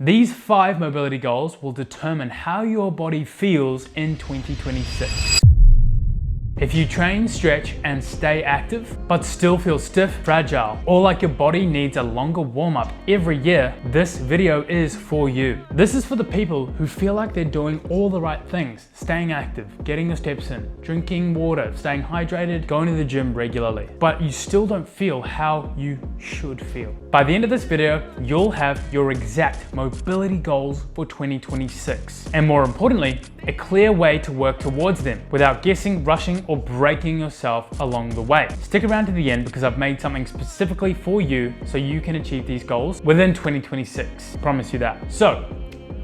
These 5 mobility goals will determine how your body feels in 2026. If you train, stretch, and stay active, but still feel stiff, fragile, or like your body needs a longer warm-up every year, this video is for you. This is for the people who feel like they're doing all the right things, staying active, getting the steps in, drinking water, staying hydrated, going to the gym regularly, but you still don't feel how you should feel. By the end of this video, you'll have your exact mobility goals for 2026, and more importantly, a clear way to work towards them without guessing, rushing, or breaking yourself along the way. Stick around to the end because I've made something specifically for you so you can achieve these goals within 2026. Promise you that. So,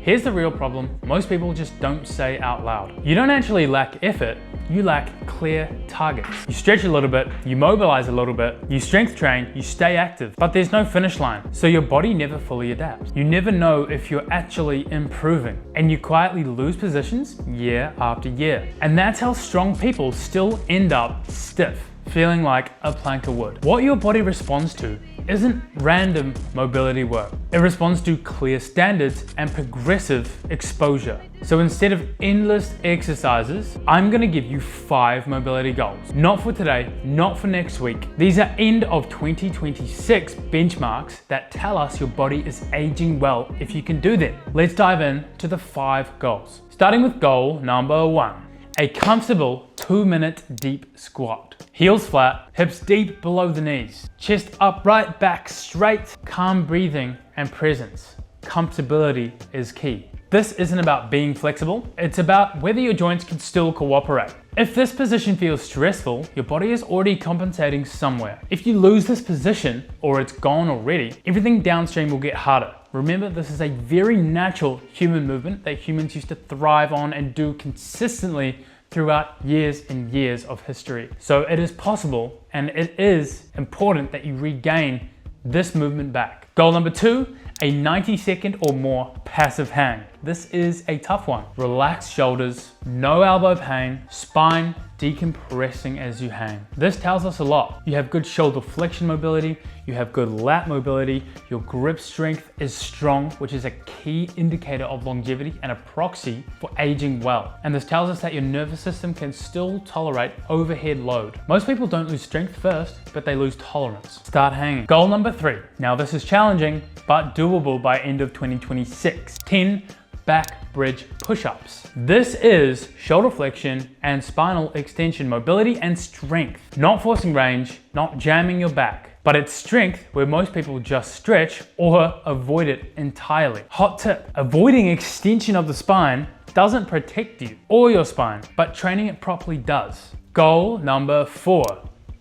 here's the real problem most people just don't say out loud. You don't actually lack effort, you lack clear targets. You stretch a little bit, you mobilize a little bit, you strength train, you stay active, but there's no finish line. So your body never fully adapts. You never know if you're actually improving, and you quietly lose positions year after year. And that's how strong people still end up stiff, feeling like a plank of wood. What your body responds to isn't random mobility work. It responds to clear standards and progressive exposure. So instead of endless exercises, I'm gonna give you 5 mobility goals. Not for today, not for next week. These are end of 2026 benchmarks that tell us your body is aging well if you can do them. Let's dive in to the 5 goals. Starting with goal number 1. A comfortable 2-minute deep squat. Heels flat, hips deep below the knees, chest upright, back straight, calm breathing and presence. Comfortability is key. This isn't about being flexible, it's about whether your joints can still cooperate. If this position feels stressful, your body is already compensating somewhere. If you lose this position, or it's gone already, everything downstream will get harder. Remember, this is a very natural human movement that humans used to thrive on and do consistently throughout years and years of history. So it is possible, and it is important that you regain this movement back. Goal number 2, a 90-second or more passive hang. This is a tough one. Relaxed shoulders, no elbow pain, spine decompressing as you hang. This tells us a lot. You have good shoulder flexion mobility, you have good lat mobility, your grip strength is strong, which is a key indicator of longevity and a proxy for aging well. And this tells us that your nervous system can still tolerate overhead load. Most people don't lose strength first, but they lose tolerance. Start hanging. Goal number 3. Now this is challenging, but doable by end of 2026. 10 back bridge push-ups. This is shoulder flexion and spinal extension mobility and strength. Not forcing range, not jamming your back, but it's strength where most people just stretch or avoid it entirely. Hot tip, avoiding extension of the spine doesn't protect you or your spine, but training it properly does. Goal number 4,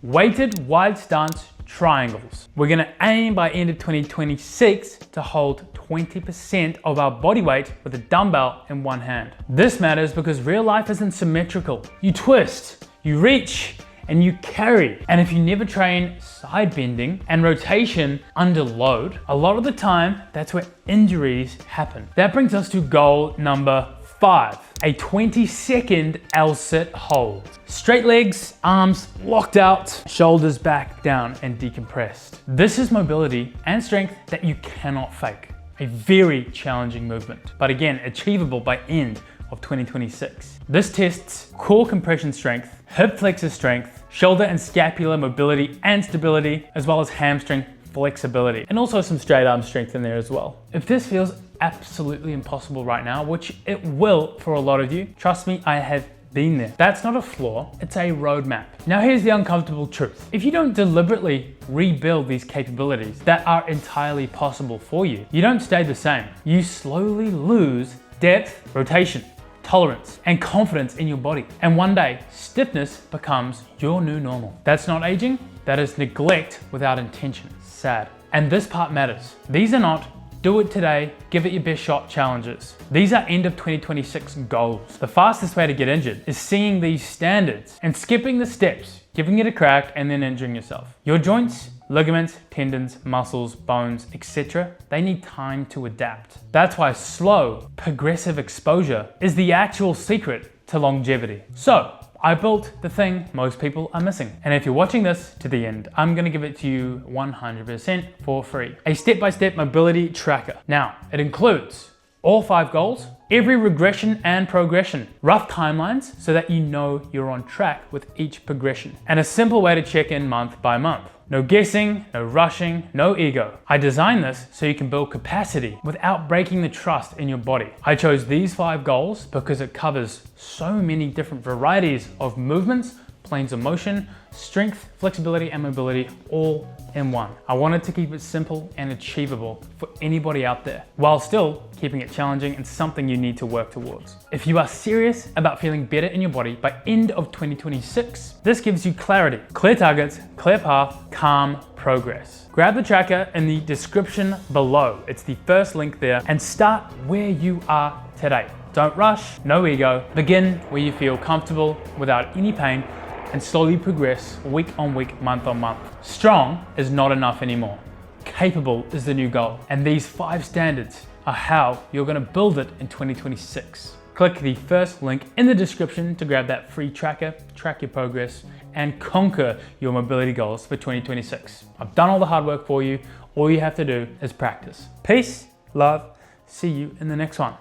weighted wide stance triangles. We're gonna aim by end of 2026 to hold 20% of our body weight with a dumbbell in one hand. This matters because real life isn't symmetrical. You twist, you reach, and you carry. And if you never train side bending and rotation under load, a lot of the time, that's where injuries happen. That brings us to goal number 5, a 20-second L-sit hold. Straight legs, arms locked out, shoulders back down and decompressed. This is mobility and strength that you cannot fake. A very challenging movement, but again, achievable by end of 2026. This tests core compression strength, hip flexor strength, shoulder and scapular mobility and stability, as well as hamstring flexibility, and also some straight arm strength in there as well. If this feels absolutely impossible right now, which it will for a lot of you, trust me, I have been there. That's not a flaw, it's a roadmap. Now here's the uncomfortable truth. If you don't deliberately rebuild these capabilities that are entirely possible for you, you don't stay the same. You slowly lose depth, rotation, tolerance, and confidence in your body. And one day, stiffness becomes your new normal. That's not aging, that is neglect without intention. Sad. And this part matters. These are not do it today, give it your best shot challenges. These are end of 2026 goals. The fastest way to get injured is seeing these standards and skipping the steps, giving it a crack and then injuring yourself. Your joints, ligaments, tendons, muscles, bones, etc., they need time to adapt. That's why slow, progressive exposure is the actual secret to longevity. So, I built the thing most people are missing. And if you're watching this to the end, I'm gonna give it to you 100% for free. A step-by-step mobility tracker. Now, it includes all 5 goals, every regression and progression, rough timelines so that you know you're on track with each progression, and a simple way to check in month by month. No guessing, no rushing, no ego. I designed this so you can build capacity without breaking the trust in your body. I chose these 5 goals because it covers so many different varieties of movements, planes of motion, strength, flexibility, and mobility all in one. I wanted to keep it simple and achievable for anybody out there, while still keeping it challenging and something you need to work towards. If you are serious about feeling better in your body by end of 2026, this gives you clarity, clear targets, clear path, calm progress. Grab the tracker in the description below. It's the first link there, and start where you are today. Don't rush, no ego. Begin where you feel comfortable without any pain, and slowly progress week on week, month on month. Strong is not enough anymore. Capable is the new goal. And these 5 standards are how you're gonna build it in 2026. Click the first link in the description to grab that free tracker, track your progress, and conquer your mobility goals for 2026. I've done all the hard work for you. All you have to do is practice. Peace, love, see you in the next one.